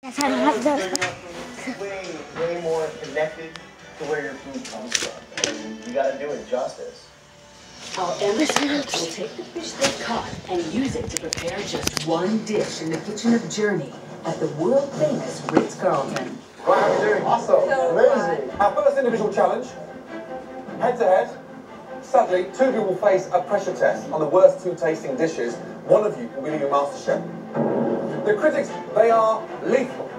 Yes, I don't have those. Way more connected to where your food comes from. And you gotta do it justice. Our amateurs will take the fish they caught and use it to prepare just one dish in the kitchen of Journey at the world-famous Ritz-Carlton. Right, how are you doing? Awesome. Amazing. Our first individual challenge, head-to-head. Sadly, two of you will face a pressure test on the worst two tasting dishes. One of you will be your master chef. The critics, they are lethal.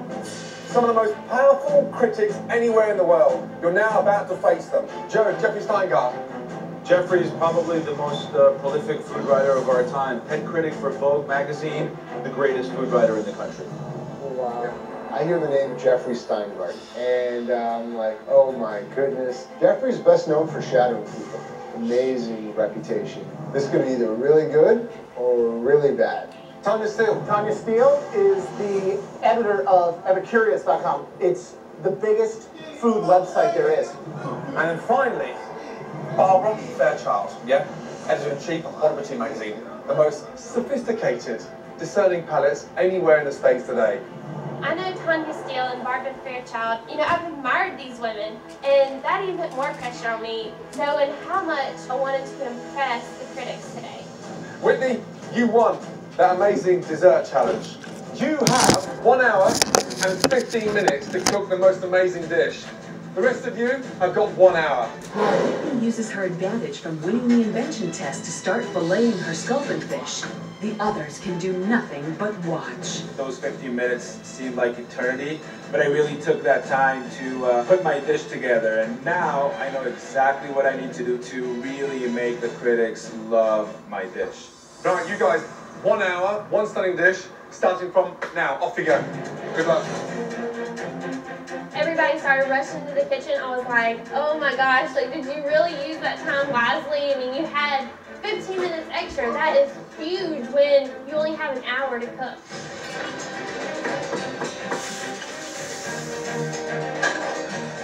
Some of the most powerful critics anywhere in the world. You're now about to face them. Jeffrey Steingart. Jeffrey is probably the most prolific food writer of our time. Head critic for Vogue magazine, the greatest food writer in the country. Wow. I hear the name Jeffrey Steingart, and I'm like, oh my goodness. Jeffrey's best known for shadowing people. Amazing reputation. This could be either really good or really bad. Tanya Steele. Tanya Steele is the editor of Epicurious.com. It's the biggest food website there is. And then finally, Barbara Fairchild, editor-in-chief of Oddity magazine. The most sophisticated, discerning palates anywhere in the States today. I know Tanya Steele and Barbara Fairchild. You know, I've admired these women, and that even put more pressure on me, knowing how much I wanted to impress the critics today. Whitney, you won that amazing dessert challenge. You have 1 hour and 15 minutes to cook the most amazing dish. The rest of you have got 1 hour. Whitney uses her advantage from winning the invention test to start filleting her sculpin fish. The others can do nothing but watch. Those 15 minutes seemed like eternity, but I really took that time to put my dish together, and now I know exactly what I need to do to really make the critics love my dish. Right, you guys, 1 hour, one stunning dish, starting from now. Off you go. Good luck. Everybody started rushing to the kitchen. I was like, oh my gosh, like, did you really use that time wisely? I mean, you had 15 minutes extra. That is huge when you only have an hour to cook.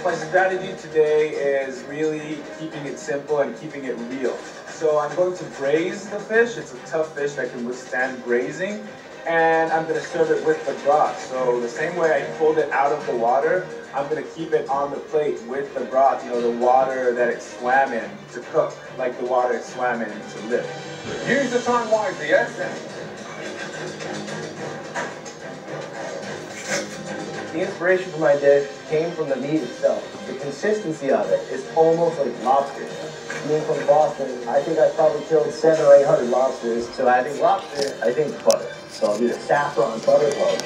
My strategy today is really keeping it simple and keeping it real. So I'm going to braise the fish. It's a tough fish that can withstand braising. And I'm going to serve it with the broth. So the same way I pulled it out of the water, I'm going to keep it on the plate with the broth, you know, the water that it swam in to cook, like the water it swam in to live. Use the time wisely, yes? The inspiration for my dish came from the meat itself. The consistency of it is almost like lobster. Being from Boston, I think I probably killed 700 or 800 lobsters. So I think lobster, I think butter. So I'll do the saffron butter poke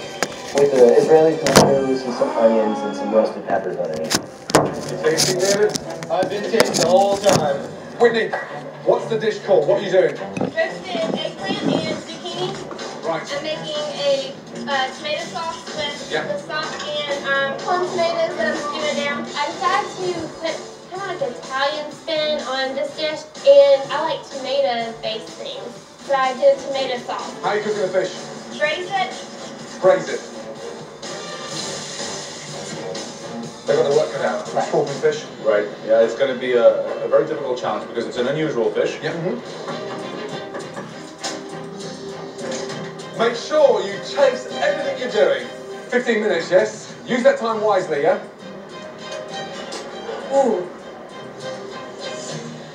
with the Israeli tomatoes and some onions and some roasted peppers underneath. You tasting, David? I've been tasting the whole time. Whitney, what's the dish called? What are you doing? Roasted eggplant and zucchini. Right. I'm making a tomato sauce with the stock and plum tomatoes that I'm stewing down. I decided to put kind of like an Italian spin on this dish, and I like tomato-based things. So I did tomato sauce. How are you cooking the fish? Braise it. Braise it. They've got the work cut out. Scorpion fish. Right. Yeah, it's going to be a very difficult challenge because it's an unusual fish. Yeah. Make sure you taste everything you're doing. 15 minutes, yes? Use that time wisely, yeah? Ooh.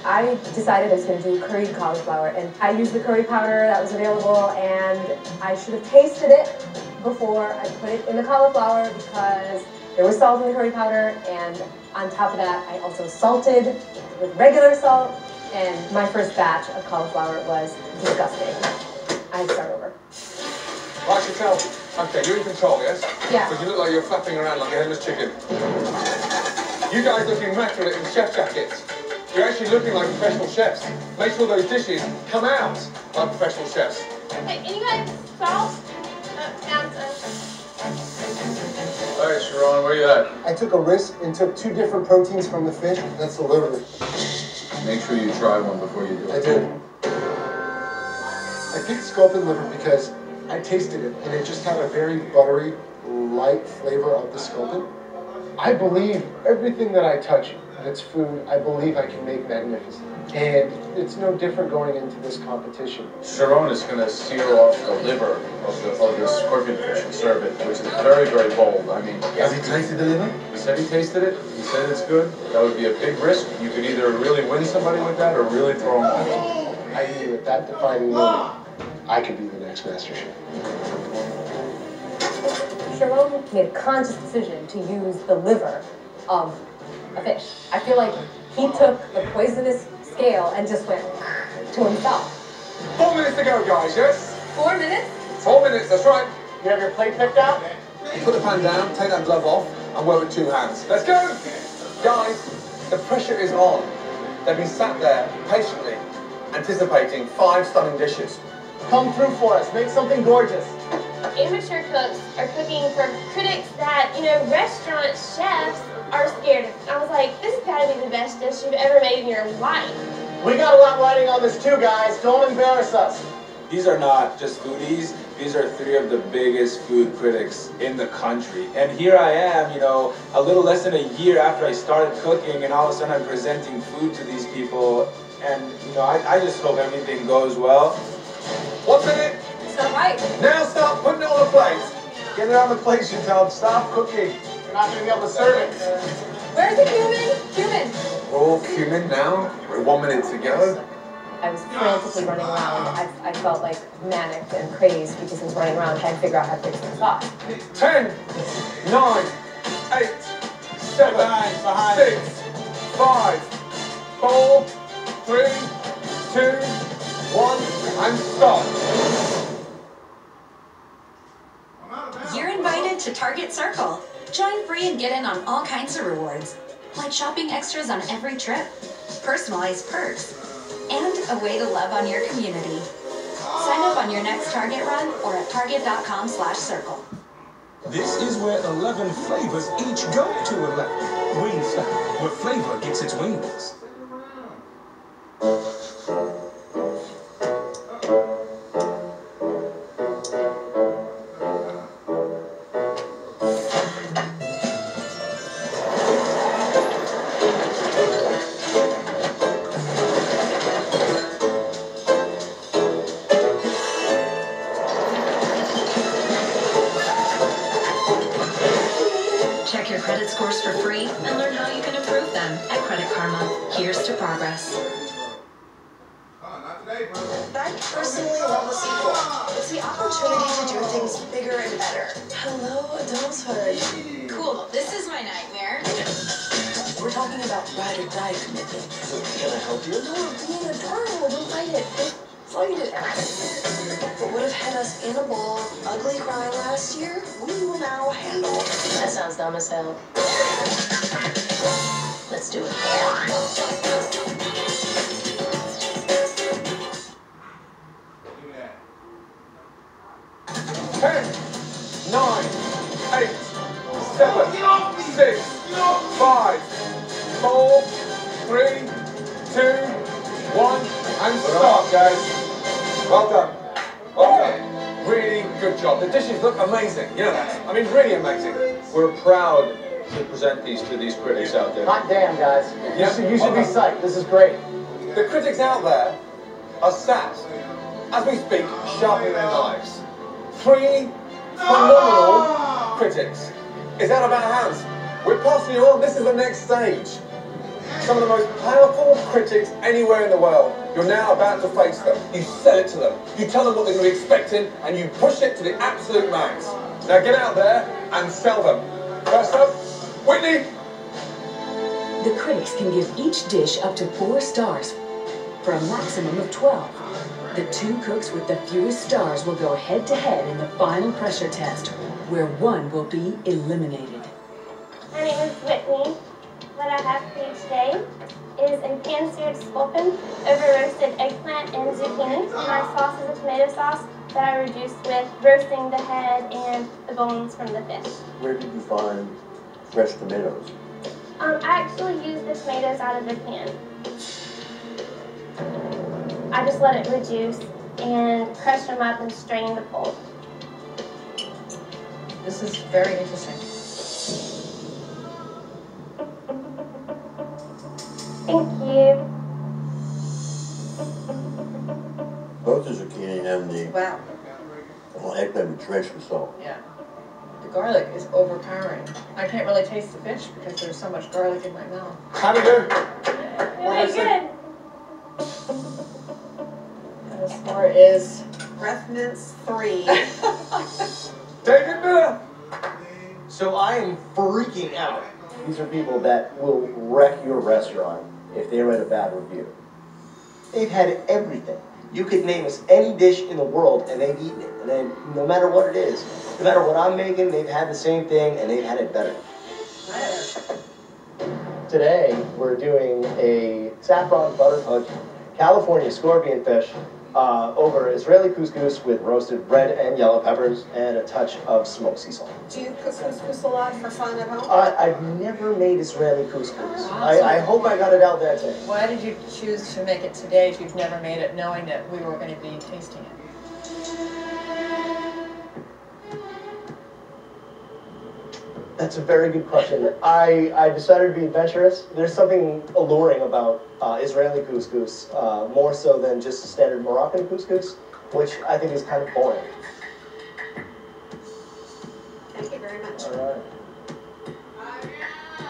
I decided I was going to do curried cauliflower, and I used the curry powder that was available, and I should have tasted it before I put it in the cauliflower because there was salt in the curry powder, and on top of that, I also salted with regular salt, and my first batch of cauliflower was disgusting. I start over. Right, Chantel. Okay, you're in control, yes? Yeah. But you look like you're flapping around like a headless chicken. You guys look immaculate in chef jackets. You're actually looking like professional chefs. Make sure those dishes come out like professional chefs. Hey, and you guys salt? All right, Sharon, where you at? I took a risk and took 2 different proteins from the fish. That's the liver. Make sure you try one before you do I it. did. I picked sculpin liver because I tasted it, and it just had a very buttery, light flavor of the sculpin. I believe everything that I touch that's food, I believe I can make magnificent. And it's no different going into this competition. Sharon is going to seal off the liver of the scorpion fish and serve it, which is very, very bold. I mean, Has he tasted the liver? he said he tasted it. He said it's good. That would be a big risk. You could either really win somebody with that or really throw them off. I knew at that defining moment, I could be the next master chef. Sharon made a conscious decision to use the liver of a fish. I feel like he took the poisonous scale and just went to himself. 4 minutes to go, guys, yes? 4 minutes? 4 minutes, that's right. You have your plate picked out? Put the pan down, take that glove off, and work with 2 hands. Let's go! Guys, the pressure is on. They've been sat there patiently, anticipating 5 stunning dishes. Come through for us. Make something gorgeous. Amateur cooks are cooking for critics that, restaurant chefs are scared of. I was like, this has got to be the best dish you've ever made in your life. We got a lot riding on this too, guys. Don't embarrass us. These are not just foodies, these are 3 of the biggest food critics in the country. And here I am, a little less than a year after I started cooking, and all of a sudden I'm presenting food to these people. And, I just hope everything goes well. 1 minute. It's not right. Now start putting it on the plate. Get it on the plate, Chantal. Stop cooking. We're not going to be able to serve it. Where's the cumin? Cumin! All cumin now. We're 1 minute to go. I was frantically running around. I felt like manic and crazed because I was running around trying to figure out how to fix the sauce. 10, 9, 8, 7, 6, 5, 4, 3, 2, 1, and stop. You're invited to Target Circle. Join free and get in on all kinds of rewards, like shopping extras on every trip, personalized perks, and a way to love on your community. Sign up on your next Target run or at target.com/circle. This is where 11 flavors each go to 11. Wingstop, where flavor gets its wings. Check your credit scores for free and learn how you can improve them at Credit Karma. Here's to progress. I personally love the sequel. It's the opportunity to do things bigger and better. Hello, adulthood. Cool, this is my nightmare. We're talking about ride or die commitment. Can I help you? No, being adorable, don't fight it. Don't fight it. What would have had us in a ball, ugly cry last year, we will now handle. That sounds dumb as hell. Let's do it. 10, 9, 8, 7, 6, 5, 4, 3, 2, 1, and stop, guys. Well done. Well done. Really good job. The dishes look amazing. You know that. I mean, really amazing. We're proud to present these to these critics out there. Hot damn, guys. Yeah. You should be psyched. This is great. The critics out there are sat, as we speak, sharpening their knives. 3 phenomenal critics. It's out of our hands. We're passing you on. This is the next stage. Some of the most powerful critics anywhere in the world. You're now about to face them. You sell it to them. You tell them what they're going to be expecting, and you push it to the absolute max. Now get out there and sell them. First up, Whitney. The critics can give each dish up to 4 stars for a maximum of 12. The 2 cooks with the fewest stars will go head-to-head in the final pressure test, where one will be eliminated. My name is Whitney. What I have for you today is a pan-seared sculpin over roasted eggplant and zucchini. My sauce is a tomato sauce that I reduced with roasting the head and the bones from the fish. Where did you find fresh tomatoes? I actually used the tomatoes out of the can. I just let it reduce and crush them up and strain the pulp. This is very interesting. Thank you. Both the zucchini and the Wow. eggplant with drenched with salt. Yeah. The garlic is overpowering. I can't really taste the fish because there's so much garlic in my mouth. How'd it go? Really good. And the score is Breath mints 3. David Miller. So I am freaking out. These are people that will wreck your restaurant if they write a bad review. They've had everything. You could name us any dish in the world and they've eaten it. And then no matter what it is, no matter what I'm making, they've had the same thing and they've had it better. Today, we're doing a saffron butter poached California scorpion fish over Israeli couscous with roasted red and yellow peppers and a touch of smoked sea salt. Do you cook couscous a lot for fun at home? I've never made Israeli couscous. I hope I got it out that day. Why did you choose to make it today if you've never made it knowing that we were going to be tasting it? That's a very good question. I decided to be adventurous. There's something alluring about Israeli couscous, more so than just standard Moroccan couscous, which I think is kind of boring. Thank you very much. All right.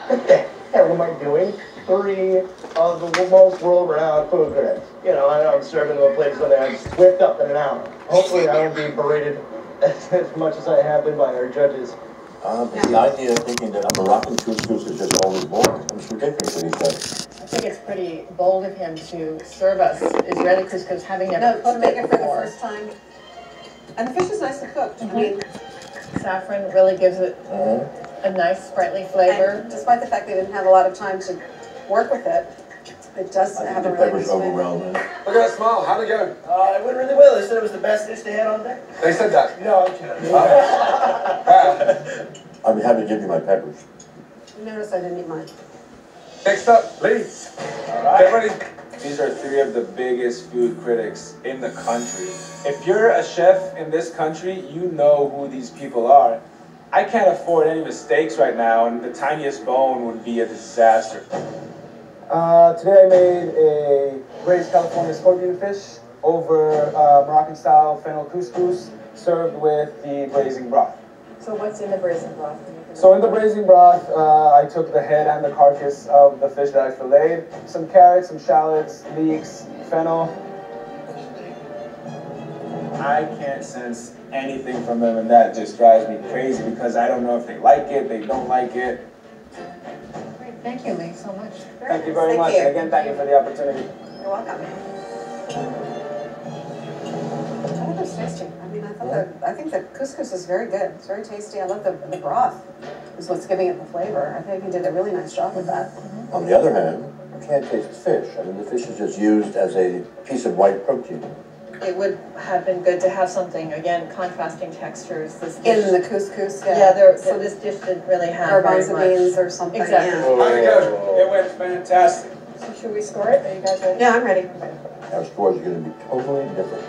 What the hell am I doing? 3 of the most world-renowned food critics. You know, I'm serving them a plate of something I just whipped up in an hour. Hopefully I won't be berated as much as I have been by our judges. But the idea of thinking that a Moroccan couscous is just always boring, it's ridiculous what he said. I think it's pretty bold of him to serve us Israeli couscous, having never No, to cooked make it it for the before. first time. And the fish is nicely cooked. I mean, Saffron really gives it a nice sprightly flavor. and despite the fact they didn't have a lot of time to work with it, it does I have think a the really pepper's nice flavor. overwhelming. Look at that smile. How'd it go? It went really well. They said it was the best dish they had on deck. They said that. No, I'm kidding. I'd be happy to give you my peppers. You notice I didn't eat mine. Next up, Lee. Get ready. These are 3 of the biggest food critics in the country. If you're a chef in this country, you know who these people are. I can't afford any mistakes right now, and the tiniest bone would be a disaster. Today I made a braised California scorpion fish over Moroccan-style fennel couscous, served with the braising broth. So what's in the braising broth? So in the braising broth, I took the head and the carcass of the fish that I filleted, some carrots, some shallots, leeks, fennel. I can't sense anything from them, and that just drives me crazy because I don't know if they like it, they don't like it. Great. Thank you, Lee, so much. Thank you very much. you. And again, thank you for the opportunity. You're welcome. I think it's tasty. I mean, I think the couscous is very good. It's very tasty. I love the broth is what's giving it the flavor. I think he did a really nice job with that. On the other hand, you can't taste the fish. I mean, the fish is just used as a piece of white protein. It would have been good to have something, again, contrasting textures. This In dish, the couscous, yeah. yeah, so this dish didn't really have Or very buns of much. beans or something. Exactly. Yeah. How'd it go? It went fantastic. So should we score it? Are you guys ready? Yeah, I'm ready. Our scores are going to be totally different.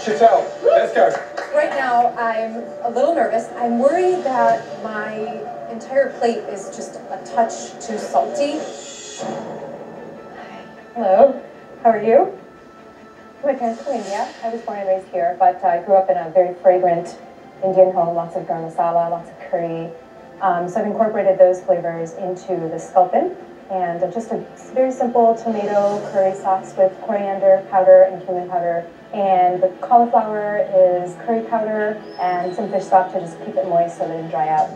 Chantel, let's go. Right now, I'm a little nervous. I'm worried that my entire plate is just a touch too salty. Hello, how are you? My parents are from India. I was born and raised here, but I grew up in a very fragrant Indian home, lots of garam masala, lots of curry. So I've incorporated those flavors into the sculpin, and just a very simple tomato curry sauce with coriander powder and cumin powder. And the cauliflower is curry powder and some fish stock to just keep it moist so that it doesn't dry out.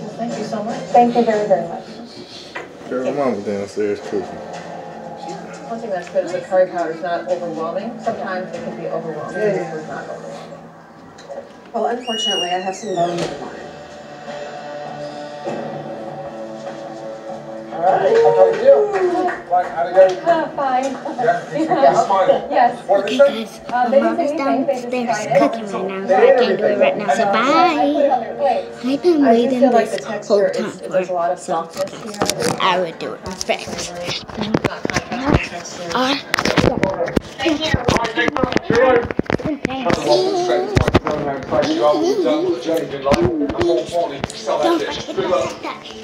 Well, thank you so much. Thank you very, very much. Girl, mama downstairs cooking. One thing that's good is the curry powder is not overwhelming. Sometimes it can be overwhelming. This was not overwhelming. Well, unfortunately, I have some bones in mine. Alright, how do you do? Like, how'd it go? Fine. Yeah, smile. Yes. What did they say? They didn't say anything. They just tried it. Cooking right now, so I can't do it right now. So bye. I've been waiting this whole time for something. I would do it fast. Don't forget to hit that